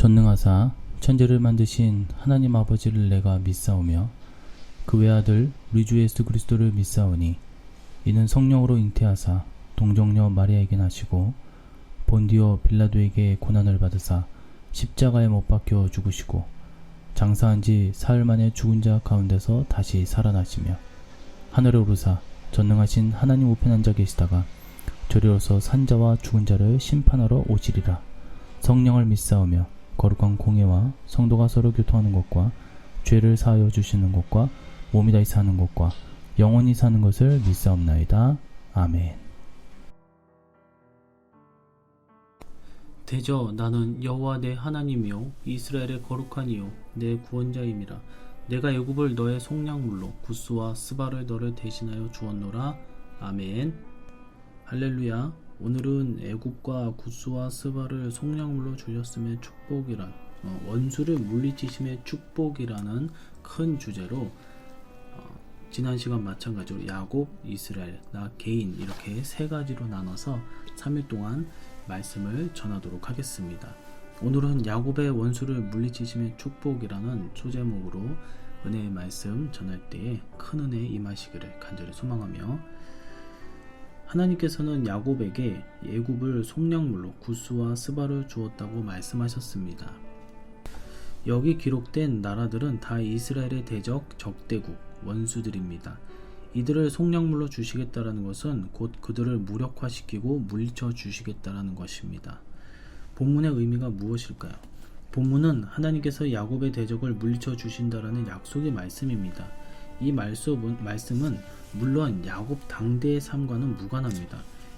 전능하사 천지를 만드신 하나님 아버지를 내가 믿사오며 그 외아들 우리 주 예수 그리스도를 믿사오니 이는 성령으로 잉태하사 동정녀 마리아에게 나시고 본디오 빌라도에게 고난을 받으사 십자가에 못 박혀 죽으시고 장사한 지 사흘 만에 죽은 자 가운데서 다시 살아나시며 하늘에 오르사 전능하신 하나님 우편에 앉아 계시다가 저리로서 산자와 죽은 자를 심판하러 오시리라. 성령을 믿사오며 거룩한 공예와 성도가 서로 교통하는 것과 죄를 사하여 주시는 것과 몸이 다시 사는 것과 영원히 사는 것을 믿사옵나이다. 아멘. 대저 나는 여호와 내 하나님이요 이스라엘의 거룩한 이요 내 구원자임이라. 내가 애굽을 너의 속량물로 구스와 스바를 너를 대신하여 주었노라. 아멘. 할렐루야. 오늘은 애굽과 구스와 스바를 속량물로 주셨음의 축복이란 원수를 물리치심의 축복이라는 큰 주제로 지난 시간 마찬가지로 야곱, 이스라엘, 나 개인 이렇게 세 가지로 나눠서 3일 동안 말씀을 전하도록 하겠습니다. 오늘은 야곱의 원수를 물리치심의 축복이라는 소제목으로 은혜의 말씀 전할 때에 큰 은혜 임하시기를 간절히 소망하며, 하나님께서는 야곱에게 애굽을 속량물로 구스와 스바를 주었다고 말씀하셨습니다. 여기 기록된 나라들은 다 이스라엘의 대적, 적대국, 원수들입니다. 이들을 속량물로 주시겠다라는 것은 곧 그들을 무력화시키고 물리쳐 주시겠다라는 것입니다. 본문의 의미가 무엇일까요? 본문은 하나님께서 야곱의 대적을 물리쳐 주신다라는 약속의 말씀입니다. 이 말씀은 물론 야곱 당대의 삶과는 무관합니다.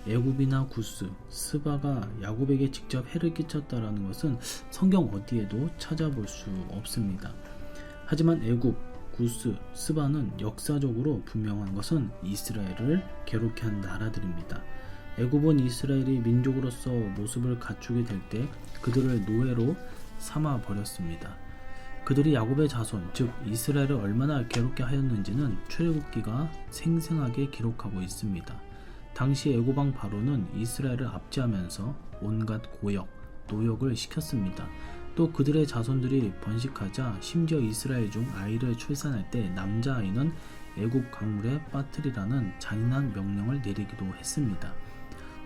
애굽이나 구스, 스바가 야곱에게 직접 해를 끼쳤다라는 것은 성경 어디에도 찾아볼 수 없습니다. 하지만 애굽, 구스, 스바는 역사적으로 분명한 것은 이스라엘을 괴롭게 한 나라들입니다. 애굽은 이스라엘이 민족으로서 모습을 갖추게 될 때 그들을 노예로 삼아 버렸습니다. 그들이 야곱의 자손, 즉 이스라엘을 얼마나 괴롭게 하였는지는 출애굽기가 생생하게 기록하고 있습니다. 당시 애굽왕 바로는 이스라엘을 압제하면서 온갖 고역, 노역을 시켰습니다. 또 그들의 자손들이 번식하자 심지어 이스라엘 중 아이를 출산할 때 남자아이는 애굽 강물에 빠뜨리라는 잔인한 명령을 내리기도 했습니다.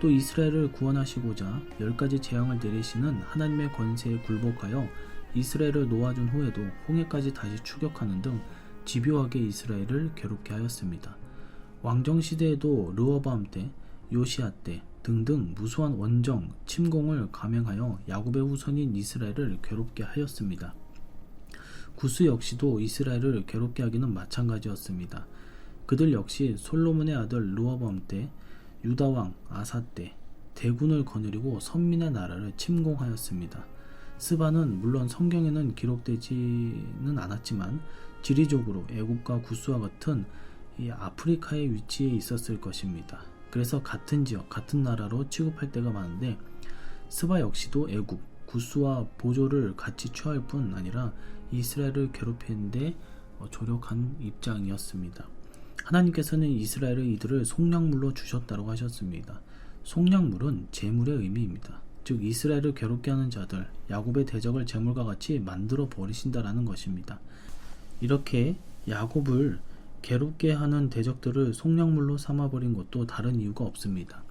또 이스라엘을 구원하시고자 10가지 재앙을 내리시는 하나님의 권세에 굴복하여 이스라엘을 놓아준 후에도 홍해까지 다시 추격하는 등 집요하게 이스라엘을 괴롭게 하였습니다. 왕정시대에도 르호보암 때, 요시야 때 등등 무수한 원정, 침공을 감행하여 야곱의 후손인 이스라엘을 괴롭게 하였습니다. 구스 역시도 이스라엘을 괴롭게 하기는 마찬가지였습니다. 그들 역시 솔로몬의 아들 르호보암 때, 유다왕 아사 때 대군을 거느리고 선민의 나라를 침공하였습니다. 스바는 물론 성경에는 기록되지는 않았지만 지리적으로 애굽과 구스와 같은 이 아프리카의 위치에 있었을 것입니다. 그래서 같은 지역, 같은 나라로 취급할 때가 많은데 스바 역시도 애굽, 구스와 보조를 같이 취할 뿐 아니라 이스라엘을 괴롭히는데 조력한 입장이었습니다. 하나님께서는 이스라엘을 이들을 속량물로 주셨다고 하셨습니다. 속량물은 재물의 의미입니다. 즉 이스라엘을 괴롭게 하는 자들, 야곱의 대적을 재물과 같이 만들어 버리신다라는 것입니다. 이렇게 야곱을 괴롭게 하는 대적들을 속량물로 삼아버린 것도 다른 이유가 없습니다.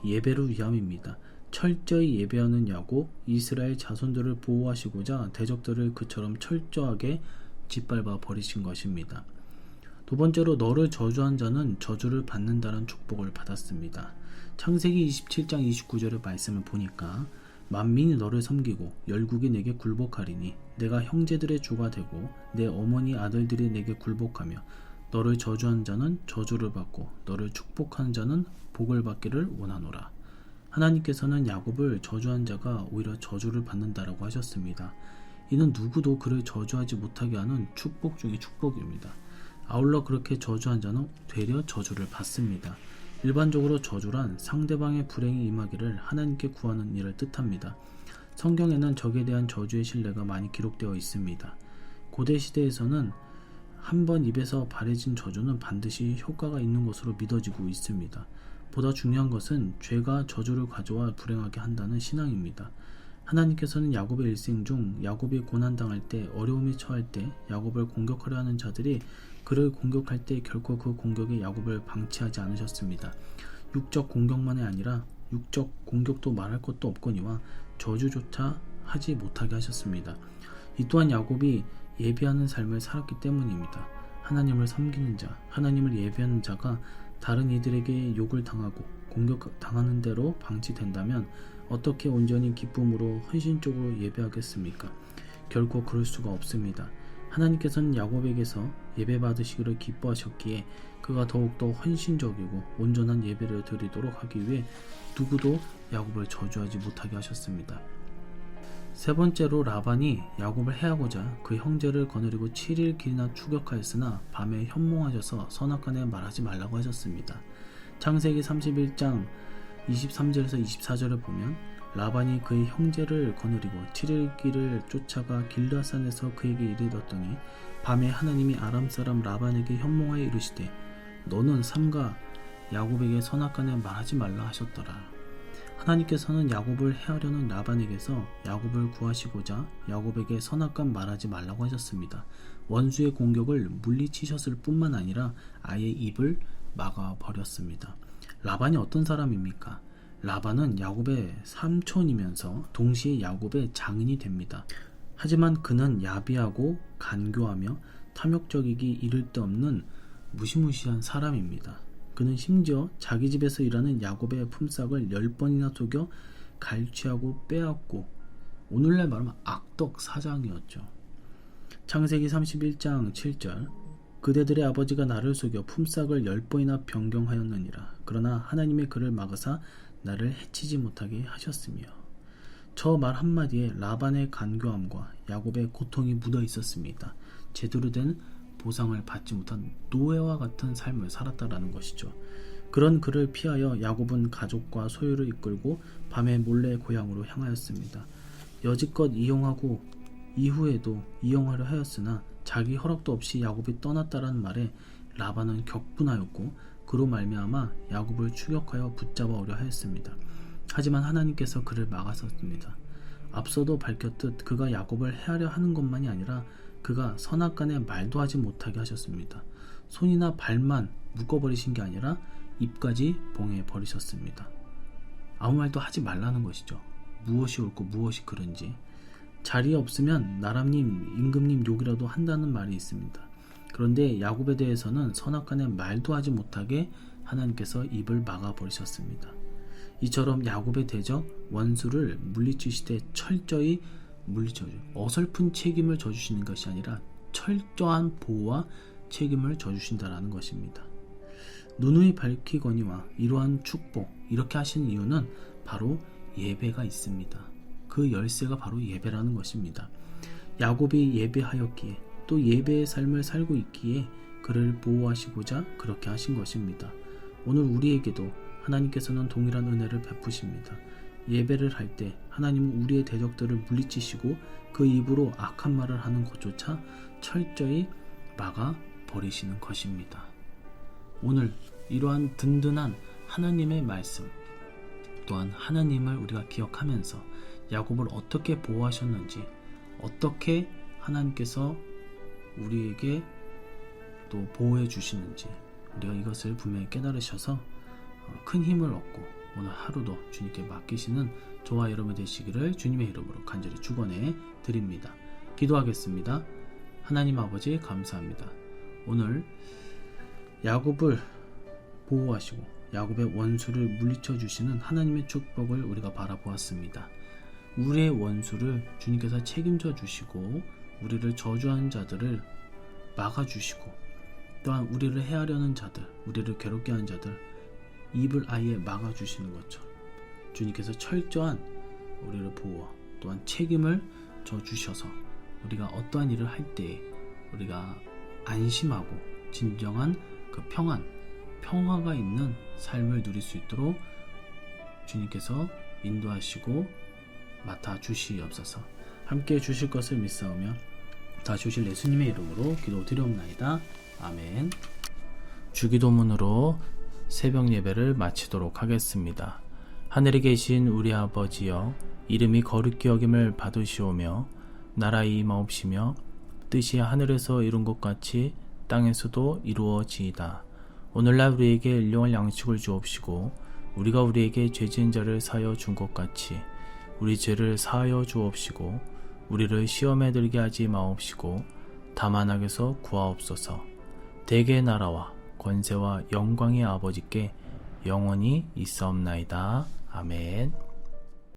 예배를 위함입니다. 철저히 예배하는 야곱, 이스라엘 자손들을 보호하시고자 대적들을 그처럼 철저하게 짓밟아 버리신 것입니다. 두 번째로 너를 저주한 자는 저주를 받는다는 축복을 받았습니다. 창세기 27장 29절의 말씀을 보니까 만민이 너를 섬기고 열국이 내게 굴복하리니 내가 형제들의 주가 되고 내 어머니 아들들이 내게 굴복하며 너를 저주한 자는 저주를 받고 너를 축복한 자는 복을 받기를 원하노라. 하나님께서는 야곱을 저주한 자가 오히려 저주를 받는다라고 하셨습니다. 이는 누구도 그를 저주하지 못하게 하는 축복 중의 축복입니다. 아울러 그렇게 저주한 자는 되려 저주를 받습니다. 일반적으로 저주란 상대방의 불행이 임하기를 하나님께 구하는 일을 뜻합니다. 성경에는 적에 대한 저주의 신뢰가 많이 기록되어 있습니다. 고대 시대에서는 한번 입에서 발해진 저주는 반드시 효과가 있는 것으로 믿어지고 있습니다. 보다 중요한 것은 죄가 저주를 가져와 불행하게 한다는 신앙입니다. 하나님께서는 야곱의 일생 중 야곱이 고난당할 때, 어려움이 처할 때 야곱을 공격하려 하는 자들이 그를 공격할 때 결코 그 공격에 야곱을 방치하지 않으셨습니다. 육적 공격만이 아니라 육적 공격도 말할 것도 없거니와 저주조차 하지 못하게 하셨습니다. 이 또한 야곱이 예배하는 삶을 살았기 때문입니다. 하나님을 섬기는 자, 하나님을 예배하는 자가 다른 이들에게 욕을 당하고 공격당하는 대로 방치된다면 어떻게 온전히 기쁨으로 헌신적으로 예배하겠습니까? 결코 그럴 수가 없습니다. 하나님께서는 야곱에게서 예배 받으시기를 기뻐하셨기에 그가 더욱더 헌신적이고 온전한 예배를 드리도록 하기 위해 누구도 야곱을 저주하지 못하게 하셨습니다. 세 번째로 라반이 야곱을 해하고자 그 형제를 거느리고 7일 길이나 추격하였으나 밤에 현몽하셔서 선악간에 말하지 말라고 하셨습니다. 창세기 31장 23절에서 24절을 보면 라반이 그의 형제를 거느리고 7일 길을 쫓아가 길르앗산에서 그에게 이르렀더니 밤에 하나님이 아람 사람 라반에게 현몽하여 이르시되 너는 삼가 야곱에게 선악간에 말하지 말라 하셨더라. 하나님께서는 야곱을 해하려는 라반에게서 야곱을 구하시고자 야곱에게 선악간 말하지 말라고 하셨습니다. 원수의 공격을 물리치셨을 뿐만 아니라 아예 입을 막아버렸습니다. 라반이 어떤 사람입니까? 라반은 야곱의 삼촌이면서 동시에 야곱의 장인이 됩니다. 하지만 그는 야비하고 간교하며 탐욕적이기 이를 데 없는 무시무시한 사람입니다. 그는 심지어 자기 집에서 일하는 야곱의 품삯을 10번이나 속여 갈취하고 빼앗고 오늘날 말하면 악덕 사장이었죠. 창세기 31장 7절 그대들의 아버지가 나를 속여 품삯을 10번이나 변경하였느니라. 그러나 하나님의 그를 막으사 나를 해치지 못하게 하셨으며 저 말 한마디에 라반의 간교함과 야곱의 고통이 묻어 있었습니다. 제대로 된 보상을 받지 못한 노예와 같은 삶을 살았다라는 것이죠. 그런 그를 피하여 야곱은 가족과 소유를 이끌고 밤에 몰래 고향으로 향하였습니다. 여지껏 이용하고 이후에도 이용하려 하였으나 자기 허락도 없이 야곱이 떠났다라는 말에 라반은 격분하였고 그로 말미암아 야곱을 추격하여 붙잡아 오려 하였습니다. 하지만 하나님께서 그를 막았었습니다. 앞서도 밝혔듯 그가 야곱을 해하려 하는 것만이 아니라 그가 선악간에 말도 하지 못하게 하셨습니다. 손이나 발만 묶어버리신 게 아니라 입까지 봉해버리셨습니다. 아무 말도 하지 말라는 것이죠. 무엇이 옳고 무엇이 그른지. 자리에 없으면 나람님, 임금님 욕이라도 한다는 말이 있습니다. 그런데 야곱에 대해서는 선악간에 말도 하지 못하게 하나님께서 입을 막아버리셨습니다. 이처럼 야곱의 대적 원수를 물리치시되 철저히 물리쳐줘. 어설픈 책임을 져주시는 것이 아니라 철저한 보호와 책임을 져주신다라는 것입니다. 누누이 밝히거니와 이러한 축복, 이렇게 하시는 이유는 바로 예배가 있습니다. 그 열쇠가 바로 예배라는 것입니다. 야곱이 예배하였기에 또 예배의 삶을 살고 있기에 그를 보호하시고자 그렇게 하신 것입니다. 오늘 우리에게도 하나님께서는 동일한 은혜를 베푸십니다. 예배를 할 때 하나님은 우리의 대적들을 물리치시고 그 입으로 악한 말을 하는 것조차 철저히 막아버리시는 것입니다. 오늘 이러한 든든한 하나님의 말씀 또한 하나님을 우리가 기억하면서 야곱을 어떻게 보호하셨는지 어떻게 하나님께서 우리에게 또 보호해 주시는지 우리가 이것을 분명히 깨달으셔서 큰 힘을 얻고 오늘 하루도 주님께 맡기시는 저와 여러분 되시기를 주님의 이름으로 간절히 축원해 드립니다. 기도하겠습니다. 하나님 아버지 감사합니다. 오늘 야곱을 보호하시고 야곱의 원수를 물리쳐 주시는 하나님의 축복을 우리가 바라보았습니다. 우리의 원수를 주님께서 책임져 주시고 우리를 저주하는 자들을 막아주시고 또한 우리를 해하려는 자들, 우리를 괴롭게 하는 자들 입을 아예 막아주시는 것처럼 주님께서 철저한 우리를 보호 또한 책임을 져주셔서 우리가 어떠한 일을 할 때 우리가 안심하고 진정한 그 평화가 있는 삶을 누릴 수 있도록 주님께서 인도하시고 맡아주시옵소서. 함께 주실 것을 믿사오며 다 주실 예수님의 이름으로 기도드리옵나이다. 아멘. 주기도문으로 새벽 예배를 마치도록 하겠습니다. 하늘에 계신 우리 아버지여, 이름이 거룩히 여김을 받으시오며 나라의 임하옵시며 뜻이 하늘에서 이룬 것 같이 땅에서도 이루어지이다. 오늘날 우리에게 일용할 양식을 주옵시고 우리가 우리에게 죄 지은 자를 사하여 준 것 같이 우리 죄를 사하여 주옵시고 우리를 시험에 들게 하지 마옵시고 다만 악에서 구하옵소서. 대개의 나라와 권세와 영광의 아버지께 영원히 있사옵나이다. 아멘.